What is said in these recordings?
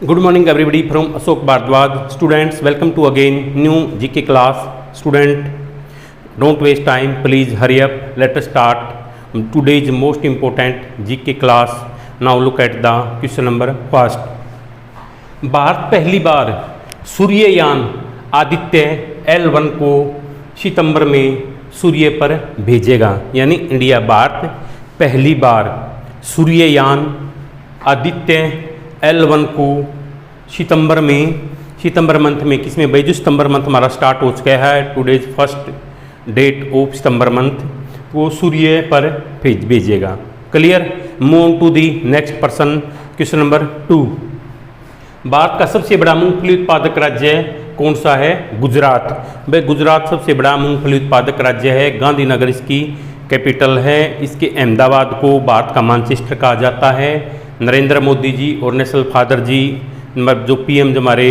Good morning everybody from Ashok Bhardwaj. Students, welcome to again new GK class. Student, don't waste time. Please hurry up. Let us start today's most important GK class. Now look at the question number first. Bharat पहली बार सूर्ययान Aditya L1 को सितंबर में सूर्य पर भेजेगा, यानी India Bharat पहली बार सूर्ययान Aditya L1 को सितंबर month में किसमें भाई, जो सितंबर मंथ हमारा स्टार्ट हो चुका है, today's first date of September month, वो सूर्य पर भेजेगा। Clear. Move to the next person. Question number 2। Bharat का सबसे बड़ा मूंगफली उत्पादक राज्य कौन सा है? गुजरात। भाई गुजरात सबसे बड़ा मूंगफली उत्पादक राज्य है। गांधीनगर इसकी कैपिटल है। इसके अहमदाबाद को भारत का मैनचेस्टर कहा जाता है। नरेंद्र मोदी जी और नेशनल फादर जी, जो पीएम जो हमारे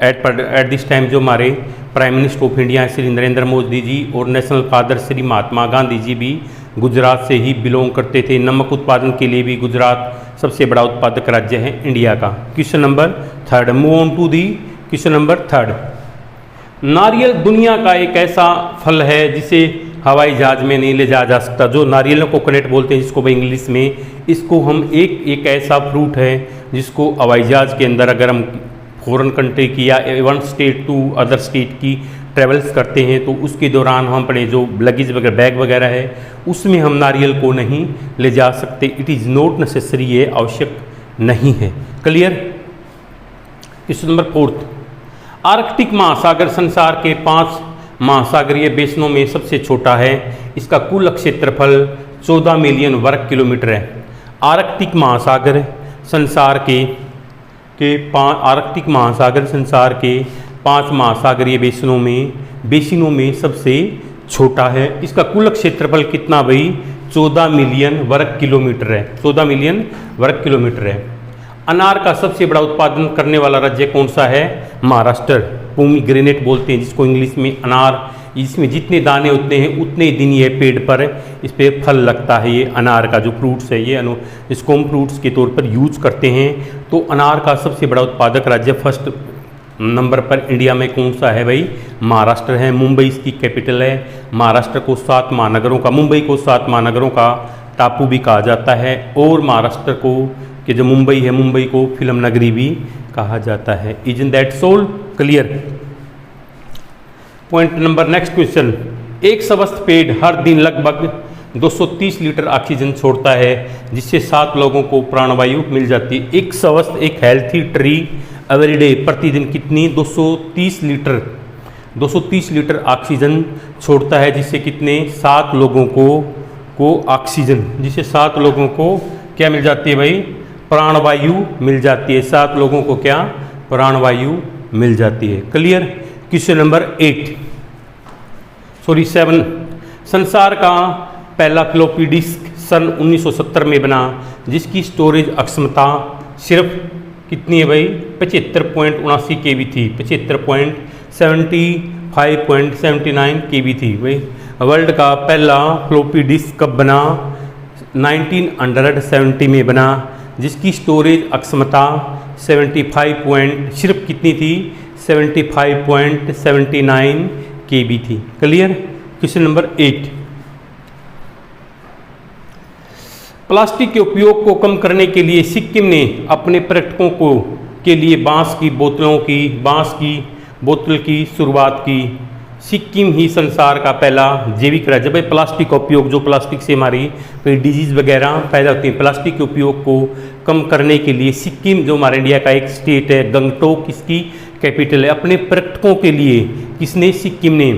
एट दिस टाइम जो हमारे prime minister of India Shri Narendra Modi ji और नेशनल फादर श्री महात्मा गांधी जी भी गुजरात से ही बिलोंग करते थे। नमक उत्पादन के लिए भी गुजरात सबसे बड़ा उत्पादक राज्य है इंडिया का। Question number 3। Move on to the question number 3। नारियल दुनिया का एक ऐसा फल है जिसे हवाई जहाज में नहीं ले जाया जा सकता। जो नारियल कोकोनट बोलते हैं जिसको भाई इंग्लिश में, इसको हम एक ऐसा फ्रूट है जिसको हवाई जहाज के अंदर अगर हम फॉरेन कंट्री की या one state to other state की ट्रेवल्स करते हैं तो उसके दौरान हम अपने जो लगेज वगैरह बैग वगैरह है उसमें हम नारियल को नहीं ले जा सकते। इट इज़ नॉट नेसेसरी, ये आवश्यक नहीं है। क्लियर। Question number 4। आर्कटिक महासागर संसार के 5 महासागरीय बेसिनों में सबसे छोटा है। इसका कुल क्षेत्रफल 14 मिलियन वर्ग किलोमीटर है। आर्कटिक महासागर संसार के आर्कटिक महासागर संसार के 5 महासागरीय बेसिनों में सबसे छोटा है। इसका कुल क्षेत्रफल कितना भाई? 14 मिलियन वर्ग किलोमीटर है। 14 मिलियन वर्ग किलोमीटर है। अनार का सबसे बड़ा उत्पादन करने वाला राज्य कौन सा है? महाराष्ट्र। पोमीग्रेनेट बोलते हैं जिसको इंग्लिश में अनार। इसमें जितने दाने होते हैं उतने दिन ये पेड़ पर इस पर फल लगता है। ये अनार का जो फ्रूट्स है ये इसको हम फ्रूट्स के तौर पर यूज करते हैं। तो अनार का सबसे बड़ा उत्पादक राज्य फर्स्ट नंबर पर इंडिया में कौन सा है भाई? महाराष्ट्र है। मुंबई इसकी कैपिटल है। महाराष्ट्र को 7 महानगरों का, मुंबई को 7 महानगरों का टापू भी कहा जाता है। और महाराष्ट्र को कि जो मुंबई है, मुंबई को फिल्म नगरी भी कहा जाता है। Isn't that soul? Clear. Point number next question. एक स्वस्थ पेड़ हर दिन लगभग 230 लीटर ऑक्सीजन छोड़ता है जिससे 7 लोगों को प्राणवायु मिल जाती है। एक स्वस्थ, एक हेल्थी ट्री एवरीडे प्रतिदिन कितनी? 230 लीटर ऑक्सीजन छोड़ता है जिससे कितने? 7 लोगों को ऑक्सीजन, जिससे 7 लोगों को क्या मिल जाती है भाई? प्राणवायु मिल जाती है। 7 लोगों को क्या? प्राणवायु मिल जाती है। क्लियर। Question number 7। संसार का पहला फ्लॉपी डिस्क सन 1970 में बना जिसकी स्टोरेज अक्षमता सिर्फ कितनी है भाई? 75.79 KB थी। 75.79 KB थी भाई। वर्ल्ड का पहला फ्लॉपी डिस्क कब बना? 1970 में बना जिसकी स्टोरेज अक्षमता 75 सिर्फ कितनी थी? 75.79 KB थी। क्लियर। Question number 8। प्लास्टिक के उपयोग को कम करने के लिए सिक्किम ने अपने पर्यटकों के लिए बांस की बोतल की शुरुआत की। सिक्किम ही संसार का पहला जैविक राज्य। भाई प्लास्टिक का उपयोग, जो प्लास्टिक से हमारी कोई डिजीज़ वगैरह पैदा होती है, प्लास्टिक के उपयोग को कम करने के लिए सिक्किम जो हमारे इंडिया का एक स्टेट है, गंगटोक इसकी कैपिटल है, अपने पर्यटकों के लिए किसने? सिक्किम ने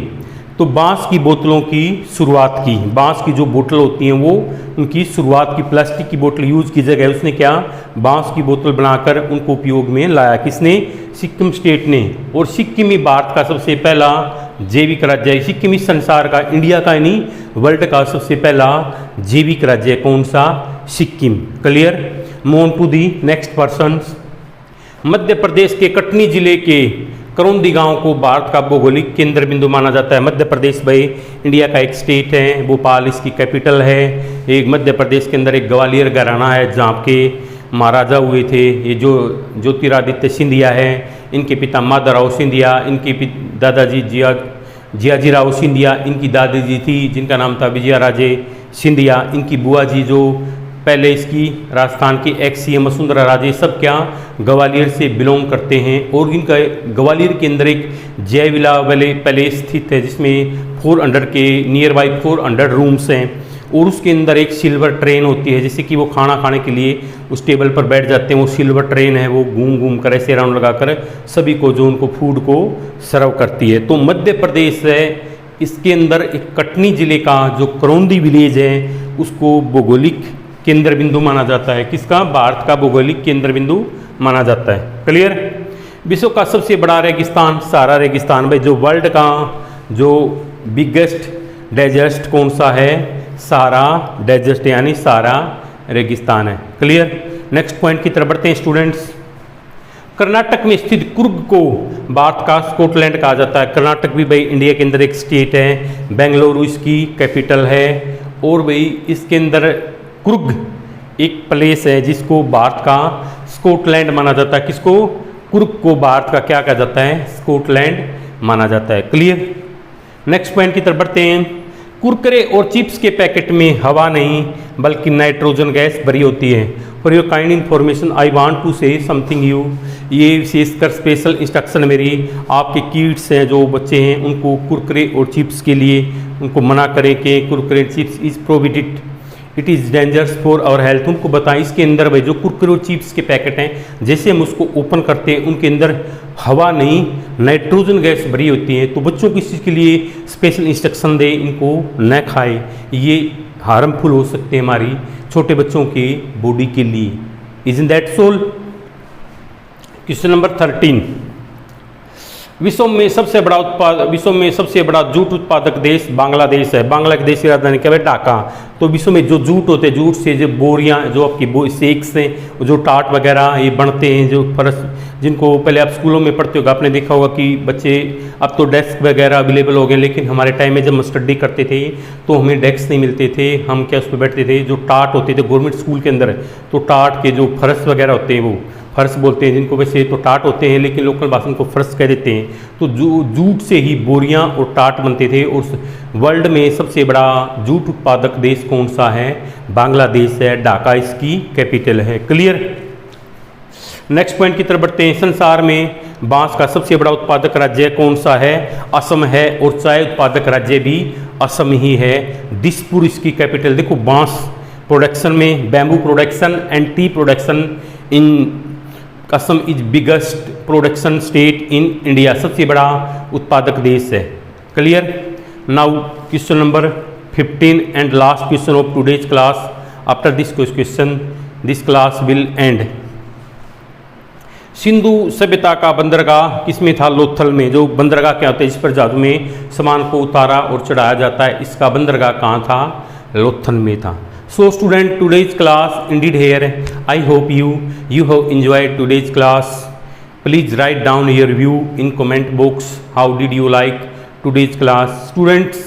तो बांस की बोतलों की शुरुआत की। बांस की जो बोतल होती हैं वो उनकी शुरुआत की। प्लास्टिक की बोतल यूज की जगह उसने क्या? बांस की बोतल बनाकर उनको उपयोग में लाया। किसने? सिक्किम स्टेट ने। और सिक्किम ही भारत का सबसे पहला जैविक राज्य है। सिक्किम इस संसार का, इंडिया का नहीं वर्ल्ड का सबसे पहला जैविक राज्य है। कौन सा? Sikkim. Clear. Move to the next person. Madhya Pradesh के कटनी जिले के करौंदी गांव को भारत का भौगोलिक केंद्र बिंदु माना जाता है। मध्य प्रदेश भाई इंडिया का एक स्टेट है। भोपाल इसकी कैपिटल है। एक मध्य प्रदेश के अंदर एक ग्वालियर घराना है जहाँ के महाराजा हुए थे। ये जो ज्योतिरादित्य सिंधिया है, इनके पिता माधवराव सिंधिया, इनके दादाजी जियाजीराव सिंधिया, इनकी दादी जी थी जिनका नाम था विजया राजे सिंधिया, इनकी बुआ जी जो पहले इसकी राजस्थान की एक्स सीएम वसुंधरा राजे, सब क्या ग्वालियर से बिलोंग करते हैं। और इनका ग्वालियर के अंदर एक जयविला वाले पैलेस स्थित है जिसमें 400 के नियर बाई 400 रूम्स हैं। और उसके अंदर एक सिल्वर ट्रेन होती है, जैसे कि वो खाना खाने के लिए उस टेबल पर बैठ जाते हैं, वो सिल्वर ट्रेन है, वो घूम घूम कर ऐसे राउंड लगाकर सभी को जो उनको फूड को सर्व करती है। तो मध्य प्रदेश है, इसके अंदर एक कटनी जिले का जो करौंदी विलेज है उसको भौगोलिक केंद्र बिंदु माना जाता है। किसका? भारत का भौगोलिक केंद्र बिंदु माना जाता है। क्लियर? विश्व का सबसे बड़ा रेगिस्तान सहारा रेगिस्तान। भाई जो वर्ल्ड का जो बिगेस्ट डेजर्ट कौन सा है? सहारा डेजर्ट यानी सहारा रेगिस्तान है। क्लियर? नेक्स्ट पॉइंट की तरफ बढ़ते हैं स्टूडेंट्स। कर्नाटक में स्थित कुर्ग को भारत का स्कॉटलैंड कहा जाता है। कर्नाटक भी भाई इंडिया के अंदर एक स्टेट है, बेंगलुरु इसकी कैपिटल है। और भाई इसके अंदर कुर्ग एक प्लेस है जिसको भारत का स्कॉटलैंड माना जाता है। किसको? कुर्ग को भारत का क्या कहा जाता है? स्कॉटलैंड माना जाता है। क्लियर? नेक्स्ट पॉइंट की तरफ बढ़ते हैं। कुरकुरे और चिप्स के पैकेट में हवा नहीं बल्कि नाइट्रोजन गैस भरी होती है। For your kind information I want to say something you. ये विशेषकर स्पेशल इंस्ट्रक्शन मेरी आपके किड्स हैं, जो बच्चे हैं उनको कुरकुरे और चिप्स के लिए उनको मना करें कि Kurkure chips is prohibited, it is dangerous for our health. उनको बताएं इसके अंदर भाई जो कुरकुरे और चिप्स के पैकेट हैं, जैसे हम उसको ओपन करते हैं उनके अंदर हवा नहीं नाइट्रोजन गैस भरी होती है। तो बच्चों को इस चीज़ के लिए स्पेशल इंस्ट्रक्शन दें, इनको न खाएं, ये हार्मफुल हो सकते हैं हमारी छोटे बच्चों के बॉडी के लिए। Is in that soul? Question number 13। विश्व में सबसे बड़ा जूट उत्पादक देश बांग्लादेश है। बांग्लादेश की राजधानी क्या है? ढाका। तो विश्व में जो जूट होते हैं, जूट से जो बोरियां, जो आपकी सेक्स हैं, जो टाट वगैरह ये बनते हैं, जो फर्श, जिनको पहले आप स्कूलों में पढ़ते होगा, आपने देखा होगा कि बच्चे अब तो डेस्क वगैरह अवेलेबल हो गए, लेकिन हमारे टाइम में जब हम स्टडी करते थे तो हमें डेस्क नहीं मिलते थे। हम क्या उस पर बैठते थे? जो टाट होते थे गवर्नमेंट स्कूल के अंदर, तो टाट के जो फर्श वगैरह होते हैं वो फर्श बोलते हैं, जिनको वैसे तो टाट होते हैं लेकिन लोकल भाषा को फर्श कह देते हैं। तो जूट से ही बोरियां और टाट बनते थे। और वर्ल्ड में सबसे बड़ा जूट उत्पादक देश कौन सा है? बांग्लादेश है। ढाका इसकी कैपिटल है। क्लियर? नेक्स्ट पॉइंट की तरफ बढ़ते हैं। संसार में बांस का सबसे बड़ा उत्पादक राज्य कौन सा है? असम है। और चाय उत्पादक राज्य भी असम ही है। दिसपुर इसकी कैपिटल। देखो बांस प्रोडक्शन में, bamboo production and T production in Assam is biggest production state in India. सबसे बड़ा उत्पादक देश है। Clear? Now question number 15 and last question of today's class. After this question this class will and. Sindhu सभ्यता का बंदरगाह किसमें था? लोथल में। जो बंदरगाह क्या होता है जिस पर जादू में सामान को उतारा और चढ़ाया जाता है, इसका बंदरगाह कहाँ था? लोथल में था। So student, today's class ended here. I hope you have enjoyed today's class. Please write down your view in comment box. How did you like today's class? Students,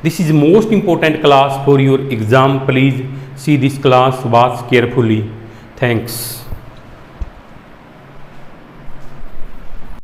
this is most important class for your exam. Please see this class, watch carefully. Thanks.